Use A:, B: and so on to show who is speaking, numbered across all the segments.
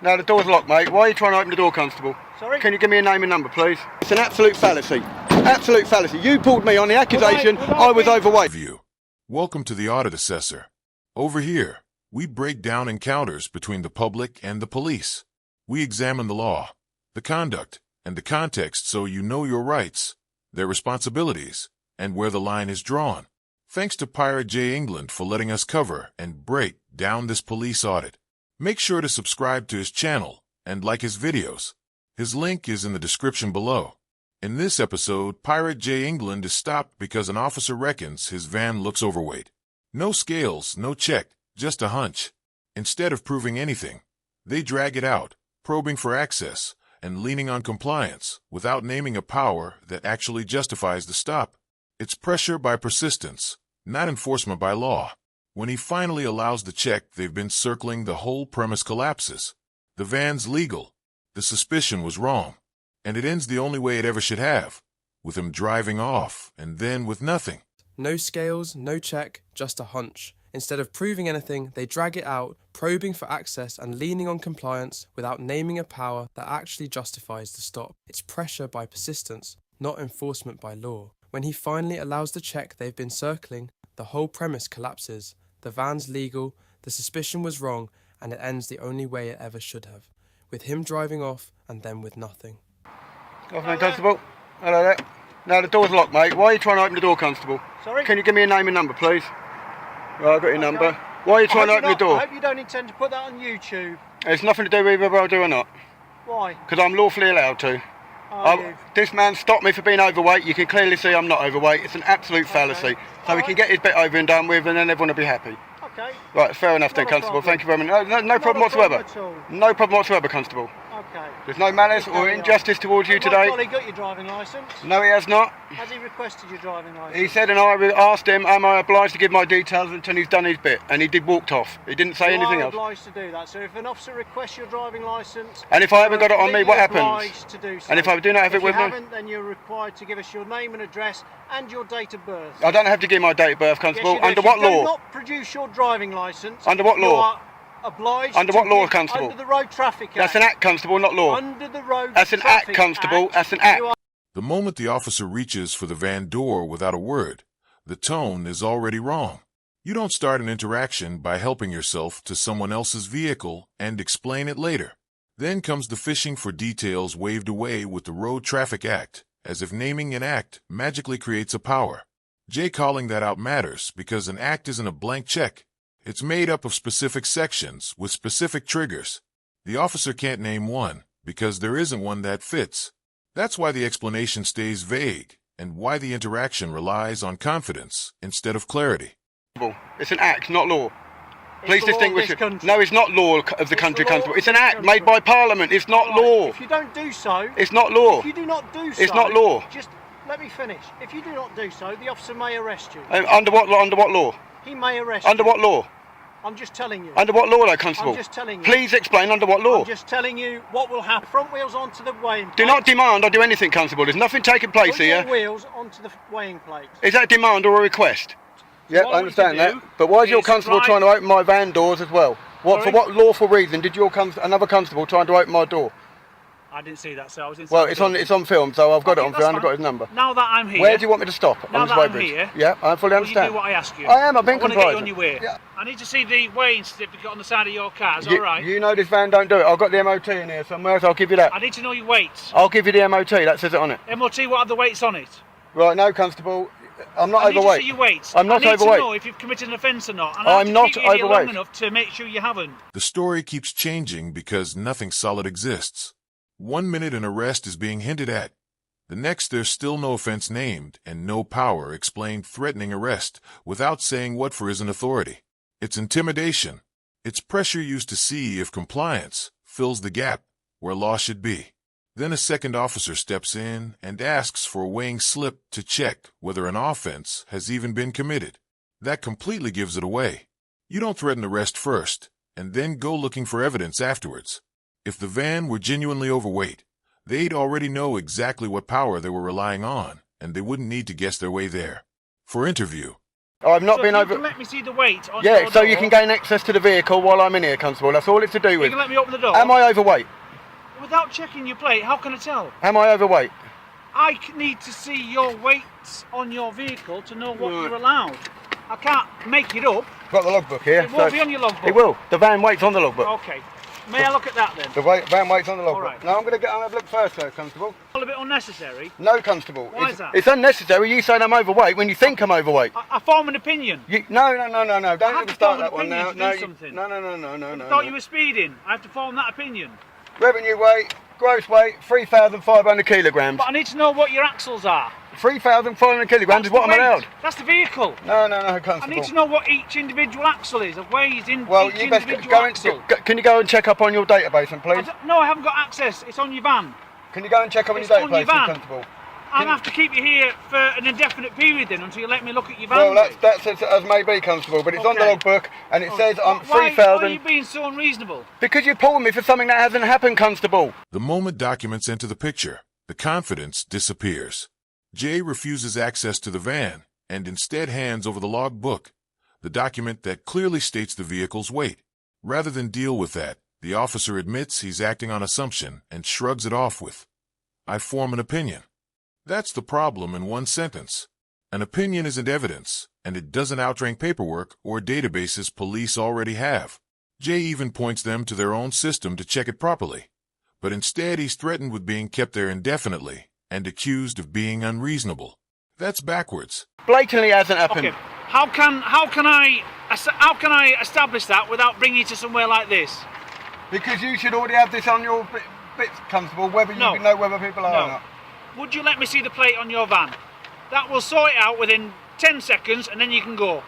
A: No, the door's locked, mate. Why are you trying to open the door, Constable?
B: Sorry?
A: Can you give me a name and number, please? It's an absolute fallacy. Absolute fallacy. You pulled me on the accusation I was overweight.
C: Welcome to the Audit Assessor. Over here, we break down encounters between the public and the police. We examine the law, the conduct, and the context so you know your rights, their responsibilities, and where the line is drawn. Thanks to Pirate J England for letting us cover and break down this police audit. Make sure to subscribe to his channel and like his videos. His link is in the description below. In this episode, Pirate J England is stopped because an officer reckons his van looks overweight. No scales, no check, just a hunch. Instead of proving anything, they drag it out, probing for access and leaning on compliance without naming a power that actually justifies the stop. It's pressure by persistence, not enforcement by law. When he finally allows the check they've been circling, the whole premise collapses. The van's legal. The suspicion was wrong. And it ends the only way it ever should have, with him driving off, and then with nothing.
D: No scales, no check, just a hunch. Instead of proving anything, they drag it out, probing for access and leaning on compliance without naming a power that actually justifies the stop. It's pressure by persistence, not enforcement by law. When he finally allows the check they've been circling, the whole premise collapses. The van's legal, the suspicion was wrong, and it ends the only way it ever should have, with him driving off and then with nothing.
A: Afternoon, Constable. Hello there. No, the door's locked, mate. Why are you trying to open the door, Constable?
B: Sorry?
A: Can you give me a name and number, please? Right, I've got your number. Why are you trying to open the door?
B: I hope you don't intend to put that on YouTube.
A: It's nothing to do with whether I do or not.
B: Why?
A: Because I'm lawfully allowed to. This man stopped me for being overweight. You can clearly see I'm not overweight. It's an absolute fallacy. So we can get his bit over and done with, and then everyone will be happy.
B: Okay.
A: Right, fair enough then, Constable. Thank you very much. No problem whatsoever. No problem whatsoever, Constable.
B: Okay.
A: There's no malice or injustice towards you today.
B: My colleague got your driving licence?
A: No, he has not.
B: Has he requested your driving licence?
A: He said, and I asked him, am I obliged to give my details until he's done his bit? And he walked off. He didn't say anything else.
B: You are obliged to do that. So if an officer requests your driving licence...
A: And if I haven't got it on me, what happens?
B: Obliged to do so.
A: And if I do not have it with me?
B: If you haven't, then you're required to give us your name and address and your date of birth.
A: I don't have to give my date of birth, Constable.
B: Yes, you do.
A: Under what law?
B: If you do not produce your driving licence...
A: Under what law?
B: You are obliged
A: under
B: to
A: what law,
B: give,
A: Constable?
B: Under the Road Traffic Act.
A: That's an act, Constable, not law.
B: Under the Road
A: That's an
B: Traffic
A: act, Constable.
B: Act,
A: That's an act.
C: The moment the officer reaches for the van door without a word, the tone is already wrong. You don't start an interaction by helping yourself to someone else's vehicle and explain it later. Then comes the fishing for details waved away with the Road Traffic Act, as if naming an act magically creates a power. Jay calling that out matters because an act isn't a blank check. It's made up of specific sections with specific triggers. The officer can't name one because there isn't one that fits. That's why the explanation stays vague and why the interaction relies on confidence instead of clarity.
A: It's an act, not law. Please
B: It's the law of
A: distinguish
B: this
A: it.
B: country.
A: No, it's not law of the country, Constable. It's an act made by Parliament. It's not law.
B: If you don't do so...
A: It's not law.
B: If you do not do so...
A: It's not law.
B: Just let me finish. If you do not do so, the officer may arrest you.
A: Under what law? Under what law?
B: He may arrest
A: Under
B: you.
A: what law?
B: I'm just telling you.
A: Under what law, though, Constable?
B: I'm just telling you.
A: Please explain under what law.
B: I'm just telling you what will happen. Front wheels onto the weighing plate.
A: Do not demand I do anything, Constable. There's nothing taking place
B: Put your
A: here.
B: wheels onto the weighing plate.
A: Is that a demand or a request? Yep,
B: what
A: I
B: I
A: understand
B: want you to
A: that. But why is your
B: is
A: constable
B: drive-
A: trying to open my van doors as well? What, for
B: Sorry?
A: what lawful reason did your another constable trying to open my door?
E: I didn't see that, so I was inside.
A: Well, it's on film, so I've got it
E: Okay,
A: on
E: that's
A: film. I've got
E: fine.
A: his number.
E: Now that I'm here,
A: Where do you want me to stop?
E: Now
A: On this
E: that I'm
A: weighbridge?
E: here,
A: Yeah, I fully
E: will you
A: understand.
E: do what I ask you?
A: I am. I've been
E: I want to
A: compliant.
E: get you on your way.
A: Yeah.
E: I need to see the weighing certificate on the side of your car. Is that all right?
A: You know this van don't do it. I've got the MOT in here somewhere, so I'll give you that.
E: I need to know your weights.
A: I'll give you the MOT. That says it on it.
E: MOT, what are the weights on it?
A: Right, no, constable. I'm not
E: I need
A: overweight.
E: to see your weights.
A: I'm not
E: I need
A: overweight.
E: to know if you've committed an offence or not. And
A: I'm
E: I
A: not
E: have to keep you here
A: overweight.
E: long enough to make sure you haven't.
C: The story keeps changing because nothing solid exists. 1 minute an arrest is being hinted at. The next there's still no offense named and no power explained threatening arrest without saying what for isn't authority. It's intimidation. It's pressure used to see if compliance fills the gap where law should be. Then a second officer steps in and asks for a weighing slip to check whether an offense has even been committed. That completely gives it away. You don't threaten arrest first and then go looking for evidence afterwards. If the van were genuinely overweight, they'd already know exactly what power they were relying on, and they wouldn't need to guess their way there. For interview,
A: I've not
E: So
A: been
E: if
A: over...
E: you can let me see the weight on
A: Yeah,
E: your
A: so
E: door,
A: you can gain access to the vehicle while I'm in here, Constable. That's all it's to do
E: you
A: with.
E: can let me open the door.
A: Am I overweight?
E: Without checking your plate, how can I tell?
A: Am I overweight?
E: I need to see your weights on your vehicle to know what
A: Right.
E: you're allowed. I can't make it up.
A: I've got the logbook here.
E: It won't be on your logbook.
A: It will. The van weight's on the logbook.
E: Okay. May I look at that then?
A: The van weight's on the logbook.
E: right.
A: No, I'm going to have a look first, though, Constable.
E: A bit unnecessary.
A: No, Constable.
E: Why is that?
A: It's unnecessary. You saying I'm overweight when you think I'm overweight.
E: I form an opinion.
A: No.
E: I
A: Don't
E: have
A: even
E: to
A: start
E: form
A: that
E: an
A: one now.
E: opinion to
A: No,
E: do something.
A: no.
E: I thought you were speeding. I have to form that opinion.
A: Revenue weight, gross weight, 3,500 kilograms.
E: But I need to know what your axles are.
A: 3,500 kilograms is
E: That's
A: what
E: the
A: I'm
E: weight.
A: allowed.
E: That's the vehicle.
A: No, Constable.
E: I need to know what each individual axle is. It weighs in
A: Well,
E: each
A: you best
E: individual
A: go and
E: axle.
A: can you go and check up on your database, please?
E: No, I haven't got access. It's on your van.
A: Can you go and check up on
E: It's
A: your
E: on your
A: database,
E: van.
A: Constable?
E: I'll have to keep you here for an indefinite period then until you let me look at your van.
A: Well, that's as may be, Constable, but it's on the
E: Okay.
A: logbook and it says I'm
E: Why are
A: 3,000.
E: you being so unreasonable?
A: Because you're pulling me for something that hasn't happened, Constable.
C: The moment documents enter the picture, the confidence disappears. Jay refuses access to the van and instead hands over the logbook, the document that clearly states the vehicle's weight. Rather than deal with that, the officer admits he's acting on assumption and shrugs it off with, "I form an opinion." That's the problem in one sentence. An opinion isn't evidence, and it doesn't outrank paperwork or databases police already have. Jay even points them to their own system to check it properly. But instead he's threatened with being kept there indefinitely and accused of being unreasonable. That's backwards.
A: Blatantly hasn't happened.
E: Okay. How can I establish that without bringing you to somewhere like this?
A: Because you should already have this on your bits, Constable, whether you
E: No.
A: know whether people are or
E: No.
A: not.
E: Would you let me see the plate on your van? That will sort it out within 10 seconds and then you can go.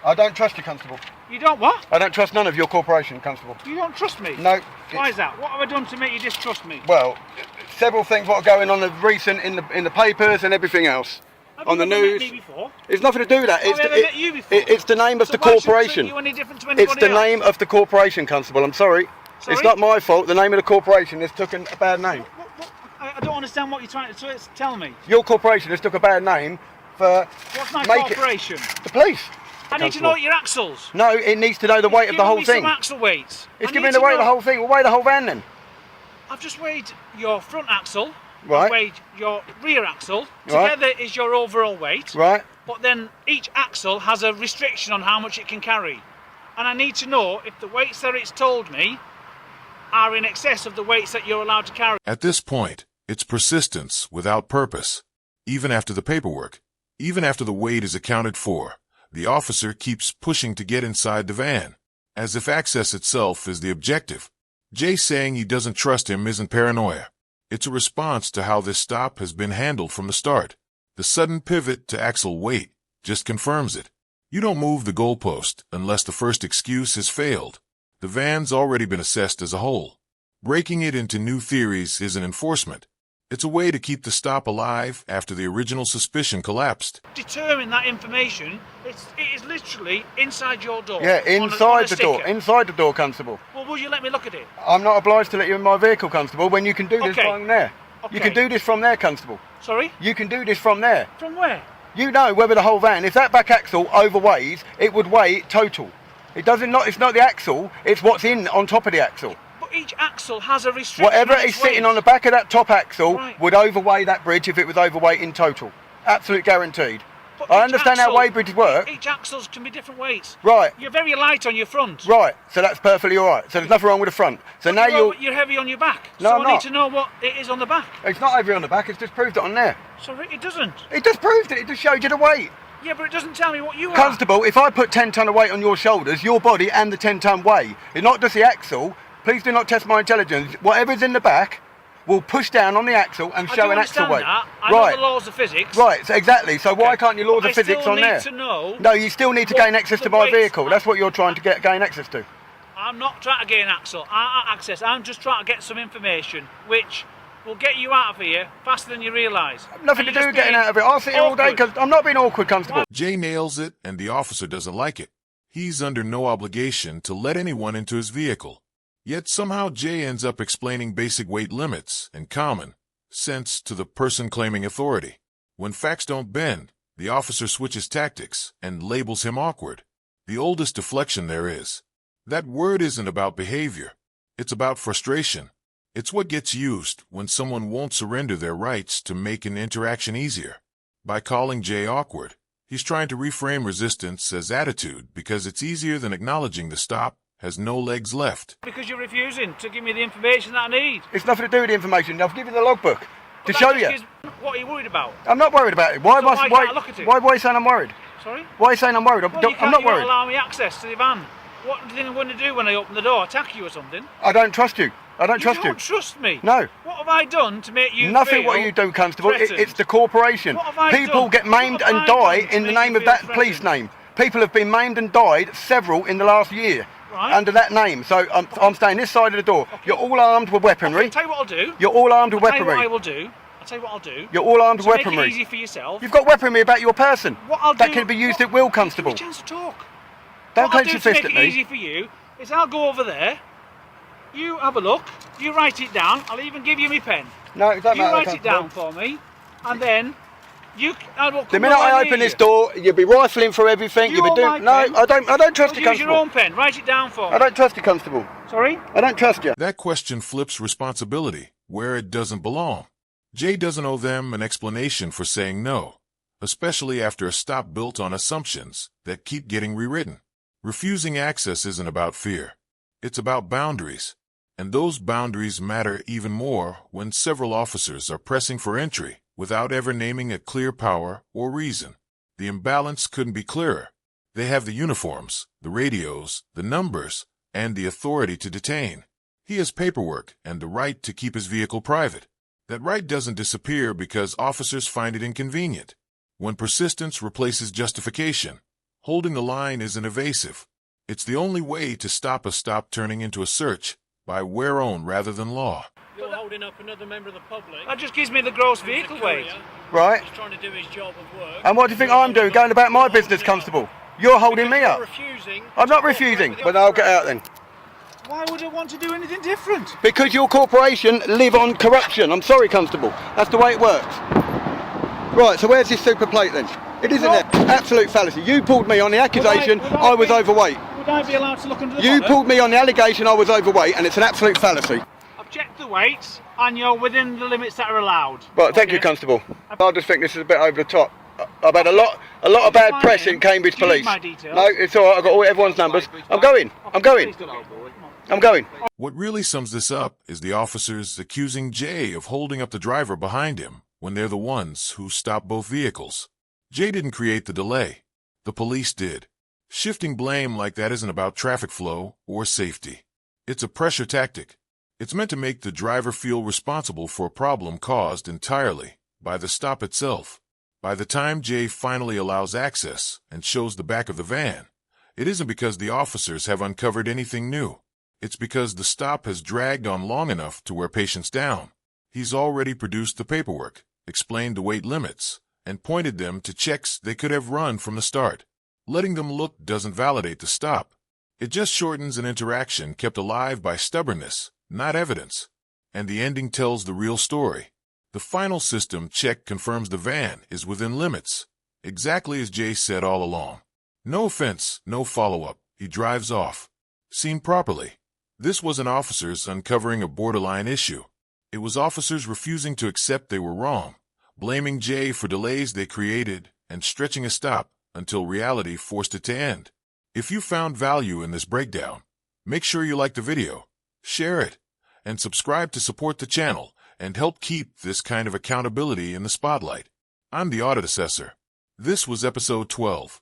A: I don't trust you, Constable.
E: You don't what?
A: I don't trust none of your corporation, Constable.
E: You don't trust me?
A: No.
E: Why is that? What have I done to make you distrust me?
A: Well, several things what are going on in the papers and everything else.
E: Have
A: On
E: you
A: the
E: ever
A: news.
E: met me before?
A: It's nothing to do with that.
E: Have I ever met you before?
A: It's the name of
E: So
A: the
E: why should I
A: corporation.
E: treat you any different to anybody
A: It's the
E: else?
A: name of the corporation, Constable. I'm sorry.
E: Sorry?
A: It's not my fault. The name of the corporation has taken a bad name.
E: I don't understand what you're trying to tell me.
A: Your corporation has took a bad name for
E: What's my
A: making
E: corporation?
A: the police.
E: I need to know your axles.
A: No, it needs to know the weight of the whole
E: Give
A: thing.
E: me some axle weights.
A: It's
E: I
A: giving
E: need
A: me the
E: to
A: weight of the
E: know-
A: whole thing. We'll weigh the whole van then.
E: I've just weighed your front axle.
A: Right.
E: I've weighed your rear axle.
A: Right.
E: Together is your overall weight.
A: Right.
E: But then each axle has a restriction on how much it can carry. And I need to know if the weights that it's told me are in excess of the weights that you're allowed to carry.
C: At this point, it's persistence without purpose. Even after the paperwork, even after the weight is accounted for, the officer keeps pushing to get inside the van, as if access itself is the objective. Jay saying he doesn't trust him isn't paranoia. It's a response to how this stop has been handled from the start. The sudden pivot to axle weight just confirms it. You don't move the goalpost unless the first excuse has failed. The van's already been assessed as a whole. Breaking it into new theories is an enforcement. It's a way to keep the stop alive after the original suspicion collapsed.
E: Determine that information. It is literally inside your door.
A: Yeah,
E: on a
A: inside the door.
E: sticker.
A: Inside the door, Constable.
E: Well, will you let me look at it?
A: I'm not obliged to let you in my vehicle, Constable, when you can do this
E: Okay.
A: from there. You can
E: Okay.
A: do this from there, Constable.
E: Sorry?
A: You can do this from there.
E: From where?
A: You know whether the whole van, if that back axle overweighs, it would weigh it total. It's not the axle, it's what's in on top of the axle.
E: But each axle has a restriction.
A: Whatever
E: on
A: is
E: its
A: sitting
E: weight.
A: on the back of that top axle
E: Right.
A: would overweigh that bridge if it was overweight in total. Absolute guaranteed.
E: But
A: I
E: each
A: understand how
E: axle-
A: weight bridges work.
E: Each axles can be different weights.
A: Right.
E: You're very light on your front.
A: Right, so that's perfectly alright. So there's nothing wrong with the front. So now
E: You're heavy on your back.
A: No,
E: so
A: I'm
E: I need
A: not.
E: to know what it is on the back.
A: It's not over on the back, it's just proved it on there.
E: Sorry, it doesn't.
A: It just proved it, it just showed you the weight.
E: Yeah, but it doesn't tell me what you are.
A: Constable, if I put 10 tonne of weight on your shoulders, your body and the 10 tonne weigh. It's not just the axle. Please do not test my intelligence. Whatever's in the back will push down on the axle and
E: I
A: show
E: do
A: an axle
E: understand
A: weight.
E: that. I
A: right.
E: know the laws of physics.
A: Right, so exactly. So why
E: Okay.
A: can't you laws
E: But
A: of physics on there?
E: I still need to know.
A: No, you still need to
E: what
A: gain access
E: the
A: to my
E: weights
A: vehicle.
E: are.
A: That's what you're trying to gain access to.
E: I'm not trying to gain access. I'm just trying to get some information, which will get you out of here faster than you realise.
A: Nothing to
E: And
A: do
E: you're
A: with
E: just
A: getting
E: being
A: out of it. I'll sit here all day
E: awkward.
A: because I'm not being awkward, Constable.
C: Jay nails it, and the officer doesn't like it. He's under no obligation to let anyone into his vehicle. Yet somehow Jay ends up explaining basic weight limits and common sense to the person claiming authority. When facts don't bend, The officer switches tactics and labels him awkward. The oldest deflection there is. That word isn't about behavior. It's about frustration. It's what gets used when someone won't surrender their rights to make an interaction easier. By calling Jay awkward, he's trying to reframe resistance as attitude because it's easier than acknowledging the stop has no legs left.
E: Because you're refusing to give me the information that I need.
A: It's nothing to do with the information. I'll give you the logbook to
E: But
A: show
E: that
A: you.
E: just is- What are you worried about?
A: I'm not worried about it. Why
E: So why can't I look at it?
A: why are you saying I'm worried?
E: Sorry?
A: Why are you saying I'm worried?
E: Well, you
A: I'm
E: can't
A: not
E: even
A: worried.
E: allow me access to the van. What do you think I'm going to do when I open the door? Attack you or something?
A: I don't trust you. I don't trust
E: You don't trust me?
A: No.
E: What have I done to make you
A: Nothing
E: feel
A: what you do, Constable.
E: threatened?
A: It's the corporation.
E: What have I
A: People
E: done?
A: get maimed
E: What have
A: and
E: I
A: die
E: done to
A: in the
E: make
A: name
E: you
A: of
E: feel
A: that police
E: threatened?
A: name. People have been maimed and died, several in the last year,
E: Right.
A: under that name. So I'm staying this side of the door. You're all armed with weaponry.
E: I'll tell you what I'll do.
A: You're all armed with
E: I'll tell you what I
A: weaponry.
E: will do. I'll tell you what I'll do.
A: You're all armed
E: To
A: with
E: make it
A: weaponry.
E: easy for yourself.
A: You've got weaponry about your person.
E: What I'll
A: that
E: do,
A: can be used
E: what-
A: at will,
E: Give
A: Constable.
E: me a chance to talk.
A: Don't
E: What I'll
A: clench
E: do
A: your
E: to
A: fist
E: make
A: at
E: it
A: me.
E: easy for you is I'll go over there. You have a look. You write it down. I'll even give you my pen.
A: No, it doesn't
E: You
A: matter,
E: write it down
A: Constable.
E: for me, and then I will come
A: The minute
E: nowhere
A: I
E: near
A: open this
E: you.
A: door, you'll be rifling through everything.
E: You
A: You'll be
E: want
A: doing.
E: my
A: No,
E: pen?
A: I don't trust you,
E: Use your
A: Constable.
E: own pen. Write it down for me.
A: I don't trust you, Constable.
E: Sorry?
A: I don't trust you.
C: That question flips responsibility where it doesn't belong. Jay doesn't owe them an explanation for saying no, especially after a stop built on assumptions that keep getting rewritten. Refusing access isn't about fear. It's about boundaries. And those boundaries matter even more when several officers are pressing for entry without ever naming a clear power or reason. The imbalance couldn't be clearer. They have the uniforms, the radios, the numbers, and the authority to detain. He has paperwork and the right to keep his vehicle private. That right doesn't disappear because officers find it inconvenient. When persistence replaces justification, holding the line isn't evasive. It's the only way to stop a stop turning into a search by wear own rather than law.
B: You're holding up another member of the public.
E: That just gives me the gross vehicle weight.
A: Right.
B: He's trying to do his job of work.
A: And what do you think I'm doing? Going about my business, Constable? You're holding me up.
B: Refusing.
A: I'm not refusing. But I'll get out then.
E: Why would I want to do anything different?
A: Because your corporation live on corruption. I'm sorry, Constable. That's the way it works. Right, so where's this super plate then? It isn't there. Absolute fallacy. You pulled me on the accusation I was overweight.
E: Would I be allowed to look under the
A: You
E: bonnet?
A: pulled me on the allegation I was overweight, and it's an absolute fallacy.
E: I've checked the weights, and you're within the limits that are allowed.
A: Right, thank you,
E: Okay.
A: Constable. I just think this is a bit over the top. I've had a lot of bad
E: my
A: press
E: name?
A: in Cambridge
E: Do you need
A: Police.
E: my details?
A: No, it's all right. I've got everyone's numbers. I'm going. I'm going. I'm going.
C: What really sums this up is the officers accusing Jay of holding up the driver behind him when they're the ones who stopped both vehicles. Jay didn't create the delay. The police did. Shifting blame like that isn't about traffic flow or safety. It's a pressure tactic. It's meant to make the driver feel responsible for a problem caused entirely by the stop itself. By the time Jay finally allows access and shows the back of the van, it isn't because the officers have uncovered anything new. It's because the stop has dragged on long enough to wear patience down. He's already produced the paperwork, explained the weight limits, and pointed them to checks they could have run from the start. Letting them look doesn't validate the stop. It just shortens an interaction kept alive by stubbornness, not evidence. And the ending tells the real story. The final system check confirms the van is within limits, exactly as Jay said all along. No offense, no follow-up. He drives off. Seen properly. This wasn't officers uncovering a borderline issue. It was officers refusing to accept they were wrong, blaming Jay for delays they created, and stretching a stop until reality forced it to end. If you found value in this breakdown, make sure you like the video, share it, and subscribe to support the channel and help keep this kind of accountability in the spotlight. I'm the Audit Assessor. This was episode 12.